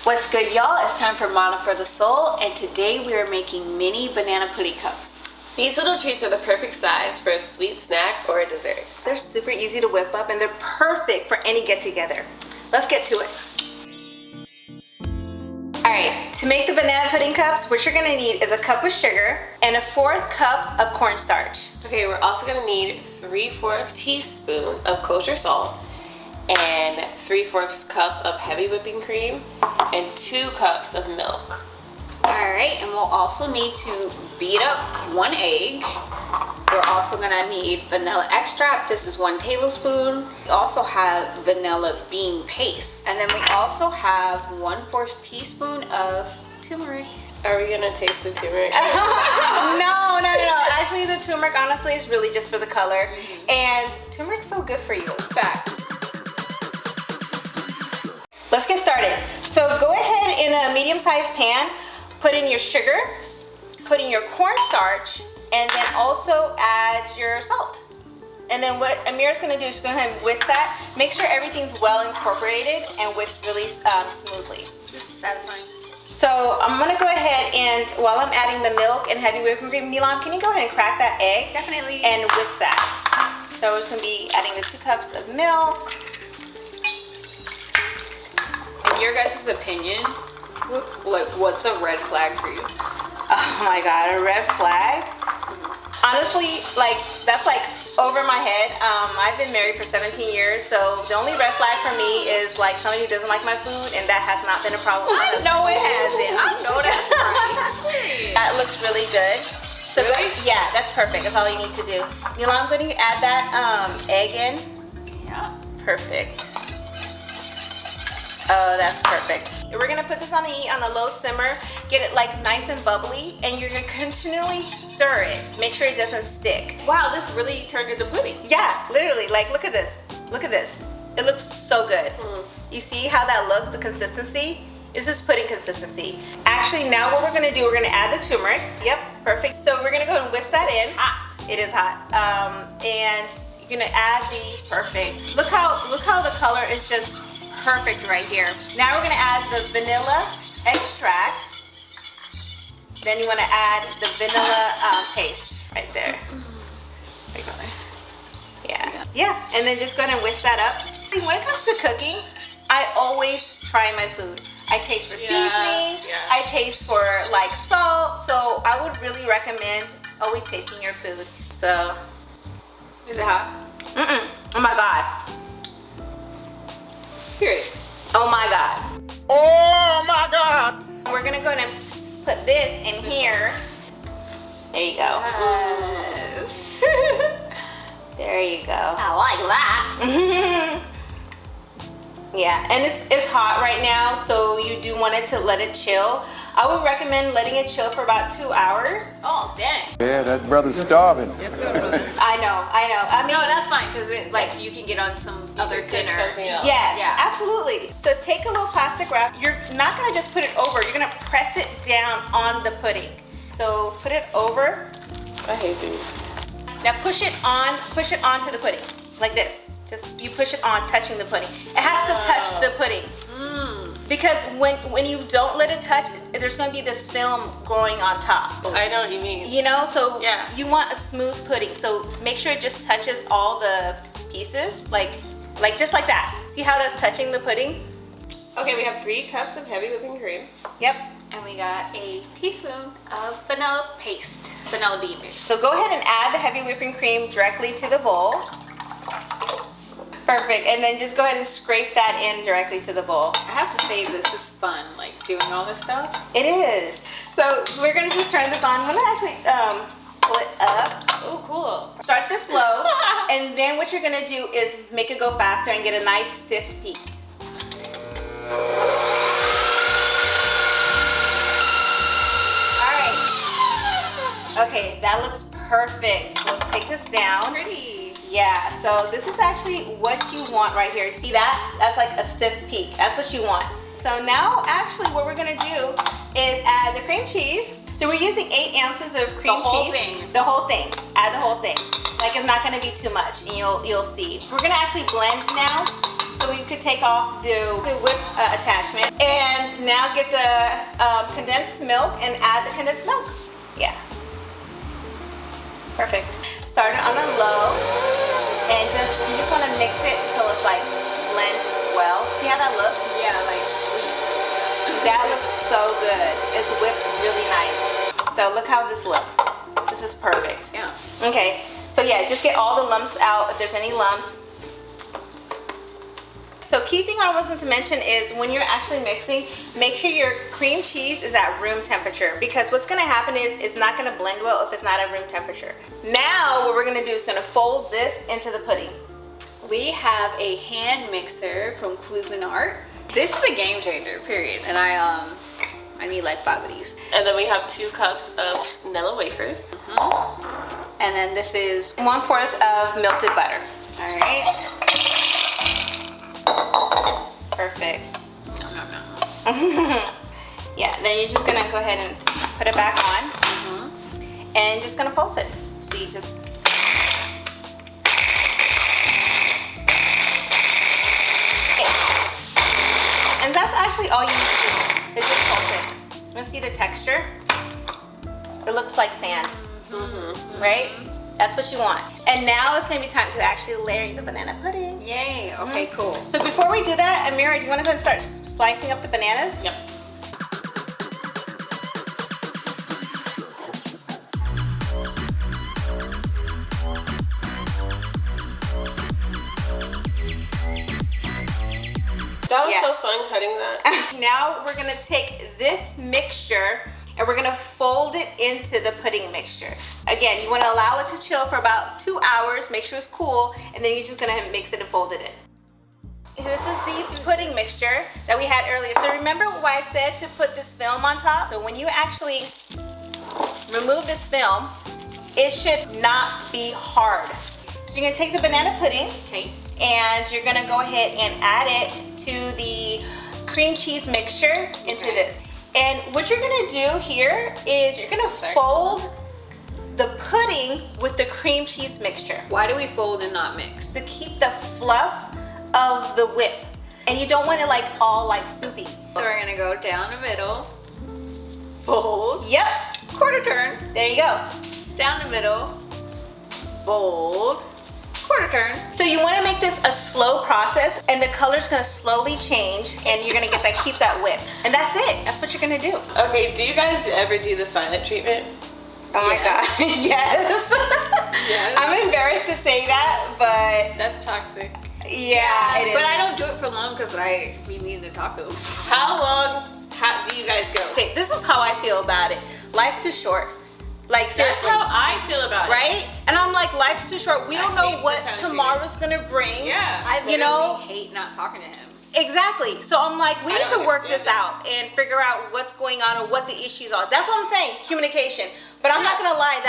What's good, y'all? It's time for Mana for the Soul, and today we are making mini banana pudding cups. These little treats are the perfect size for a sweet snack or a dessert. They're super easy to whip up and they're perfect for any get-together. Let's get to it. Alright, to make the banana pudding cups, what you're gonna need is a cup of sugar and a 1/4 cup of cornstarch. Okay, we're also gonna need 3/4 teaspoon of kosher salt and 3/4 cup of heavy whipping cream and 2 cups of milk. Alright, and we'll also need to beat up 1 egg. We're also gonna need vanilla extract. This is 1 tablespoon. We also have vanilla bean paste. And then we also have 1/4 teaspoon of turmeric. Are we gonna taste the turmeric? No. Actually, the turmeric honestly is really just for the color. And turmeric's so good for you. Fact. Let's get started. So go ahead in a medium-sized pan, put in your sugar, put in your cornstarch, and then also add your salt. And then what Amira's gonna do is go ahead and whisk that. Make sure everything's well incorporated and whisked really smoothly. This is satisfying. So I'm gonna go ahead and while I'm adding the milk and heavy whipping cream, Nilla, can you go ahead and crack that egg? Definitely. And whisk that. So we're just gonna be adding the 2 cups of milk. In your guys' opinion, what's a red flag for you? Oh my God, a red flag? Honestly, that's over my head. I've been married for 17 years, so the only red flag for me is somebody who doesn't like my food, and that has not been a problem. I know it hasn't. I know that's right. That looks really good. So Really? yeah, that's perfect. That's all you need to do. Nilla, I'm going to add that egg in. Yeah. Perfect. Oh, that's perfect. We're gonna put this on a low simmer, get it nice and bubbly, and you're gonna continually stir it. Make sure it doesn't stick. Wow, this really turned into pudding. Yeah, literally, look at this. Look at this. It looks so good. You see how that looks, the consistency? This is pudding consistency. Actually, now what we're gonna do, we're gonna add the turmeric. Yep, perfect. So we're gonna go ahead and whisk that in. Hot. It is hot. And you're gonna add the perfect. Look how the color is just perfect right here. Now we're gonna add the vanilla extract. Then you wanna add the vanilla paste right there. Yeah, and then just go ahead and whisk that up. When it comes to cooking, I always try my food. I taste for seasoning, I taste for salt, so I would really recommend always tasting your food. So, Is it hot? oh my God. Period. Oh my God. Oh my God! We're gonna go ahead and put this in here. There you go. Yes. There you go. I like that. Yeah, and it's hot right now, so you do want it to let it chill. I would recommend letting it chill for about 2 hours. Oh, dang. Yeah, that brother's starving. I know. I mean, No, that's fine, because you can get on some other dinner. something else. yes, Yeah. absolutely. So take a little plastic wrap. You're not gonna just put it over. You're gonna press it down on the pudding. So put it over. I hate these. Now push it onto the pudding, like this. Just you push it on, touching the pudding. It has to touch the pudding. Because when you don't let it touch, there's gonna be this film growing on top. I know what you mean. You know, so Yeah. you want a smooth pudding. So make sure it just touches all the pieces, just like that. See how that's touching the pudding? Okay, we have 3 cups of heavy whipping cream. Yep. And we got a teaspoon of vanilla paste, vanilla bean paste. So go ahead and add the heavy whipping cream directly to the bowl. Perfect, and then just go ahead and scrape that in directly to the bowl. I have to say, this is fun, doing all this stuff. It is. So we're gonna just turn this on. I'm gonna actually pull it up. Oh, cool. Start this slow, and then what you're gonna do is make it go faster and get a nice stiff peak. All right. Okay, that looks perfect. So let's take this down. Pretty. Yeah, so this is actually what you want right here. See that? That's like a stiff peak. That's what you want. So now actually what we're gonna do is add the cream cheese. So we're using 8 ounces of cream cheese. The whole thing. The whole thing. Add the whole thing. It's not gonna be too much, and you'll see. We're gonna actually blend now. So we could take off the whip attachment. And now get the condensed milk and add the condensed milk. Yeah. Perfect. Start it on a low. And you just want to mix it until it's like blends well. See how that looks? Yeah, like That looks so good. It's whipped really nice. So look how this looks. This is perfect. yeah. Okay, so yeah, just get all the lumps out if there's any lumps. So key thing I wasn't to mention is when you're actually mixing, make sure your cream cheese is at room temperature, because what's gonna happen is it's not gonna blend well if it's not at room temperature. Now what we're gonna do is gonna fold this into the pudding. We have a hand mixer from Cuisinart. This is a game changer, period. And I need like 5 of these. And then we have 2 cups of Nilla wafers. And then this is 1/4 of melted butter. all right. Perfect. Nom, nom, nom. Yeah, then you're just gonna go ahead and put it back on. And just gonna pulse it. So you just and that's actually all you need to do, is just pulse it. You wanna see the texture? It looks like sand, right? That's what you want. And now it's gonna be time to actually layer the banana pudding. Yay, okay, cool. So before we do that, Amira, do you wanna go and start slicing up the bananas? Yep. That was Yeah. so fun cutting that. Now we're gonna take this mixture and we're gonna fold it into the pudding mixture. Again, you wanna allow it to chill for about 2 hours, make sure it's cool, and then you're just gonna mix it and fold it in. This is the pudding mixture that we had earlier. So remember why I said to put this film on top? So when you actually remove this film, it should not be hard. So you're gonna take the banana pudding, Okay. and you're gonna go ahead and add it to the cream cheese mixture into this. And what you're gonna do here is you're gonna fold the pudding with the cream cheese mixture Why do we fold and not mix? to keep the fluff of the whip. And you don't want it like all like soupy. So we're gonna go down the middle, fold, Yep, quarter turn, there you go. down the middle, fold, quarter turn. So you wanna make this a slow process, and the color's gonna slowly change, and you're gonna get that, keep that whip. And that's it, that's what you're gonna do. Okay, do you guys ever do the silent treatment? Oh my Yes. God, yes. Yes. I'm embarrassed to say that, but That's toxic. yeah, it is. But I don't do it for long because we need to talk to them. How long do you guys go? Okay, this is how I feel about it. Life's too short. Like That's seriously. how I feel about it. Right? And I'm like, life's too short. We I don't know hate what this kind of tomorrow's gonna bring. Yeah. I literally You know? hate not talking to him. Exactly. So I'm like, we I need to don't work this understand out and figure out what's going on and what the issues are. That's what I'm saying, communication. But I'm not gonna lie,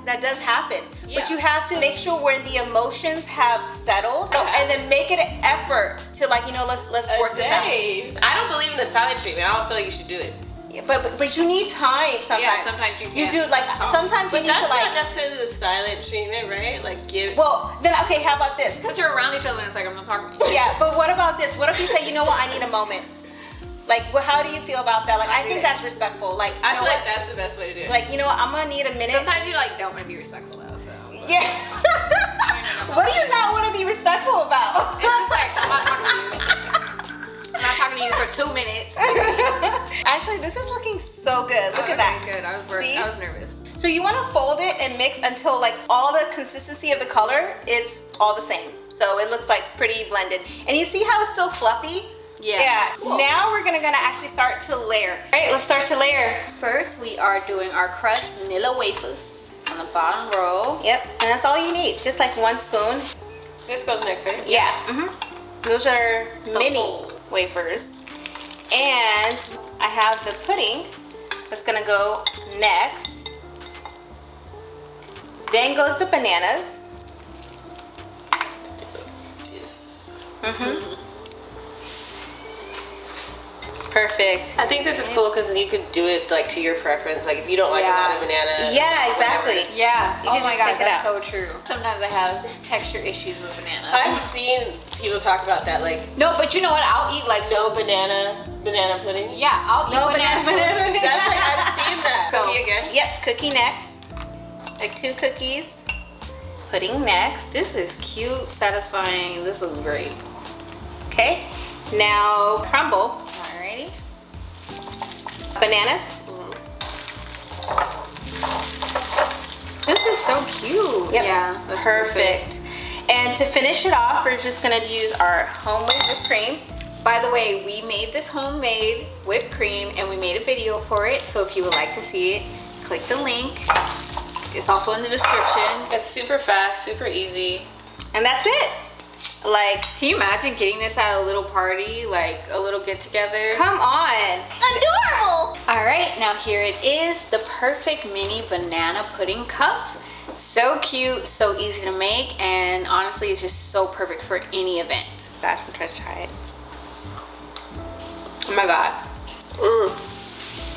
that does happen. But Yeah. you have to make sure when the emotions have settled, Okay. and then make it an effort to like, let's work this out. I don't believe in the silent treatment. I don't feel like you should do it. Yeah, but you need time sometimes. Yeah, sometimes you You can't do like talk. sometimes you But need that's to like. not necessarily the silent treatment, right? Like give. Well, then okay, how about this? Because you're around each other and it's like, I'm not talking to you. Yeah, but what about this? What if you say, you know what, I need a moment? Like, how do you feel about that? Like, I think that's respectful. Like, you I know feel what? like that's the best way to do it. Like, you know what, I'm gonna need a minute. Sometimes you like don't want to be respectful though, so. Yeah. What do you not want to be respectful about? It's just like, I'm not talking to you. I'm not talking to you for 2 minutes. Actually, this is looking so good. Look at that. Good. I See? was nervous. So you want to fold it and mix until like all the consistency of the color, it's all the same. So it looks like pretty blended. And you see how it's still fluffy? Yeah. Yeah. Cool. Now we're gonna actually start to layer. All right, let's start to layer. First, we are doing our crushed Nilla wafers on the bottom row. Yep, and that's all you need. Just like 1 spoon. This goes next, right? Yeah. Those are mini fold. wafers. And I have the pudding that's gonna go next. Then goes the bananas. Perfect. I think this is cool because you could do it like to your preference. Like if you don't like a lot of banana. Yeah, exactly. whatever. Yeah. You Oh can my just god, take it that's out. so true. Sometimes I have texture issues with banana. I've seen people talk about that, like No, but you know what? I'll eat like no banana pudding. Yeah, I'll eat No banana. banana. That's like I've seen that. So- Cookie again. Yep, cookie next. Like 2 cookies. Pudding next. This is cute, satisfying. This looks great. Okay. Now crumble. Alrighty. Bananas. This is so cute. Yep. Yeah, that's perfect. And to finish it off, we're just gonna use our homemade whipped cream. By the way, we made this homemade whipped cream and we made a video for it. So if you would like to see it, click the link. It's also in the description. It's super fast, super easy. And that's it. Like, Can you imagine getting this at a little party, like a little get together? come on. Adorable! All right, now here it is, the perfect mini banana pudding cup. So cute, so easy to make, and honestly, it's just so perfect for any event. Gosh, I'm trying to try it. Oh my god.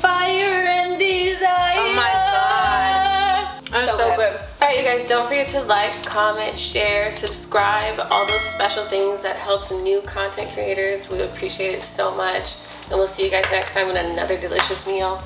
Fire and desire. Oh my god. That's so good. Alright you guys, don't forget to like, comment, share, subscribe, all those special things that helps new content creators. We appreciate it so much. And we'll see you guys next time with another delicious meal.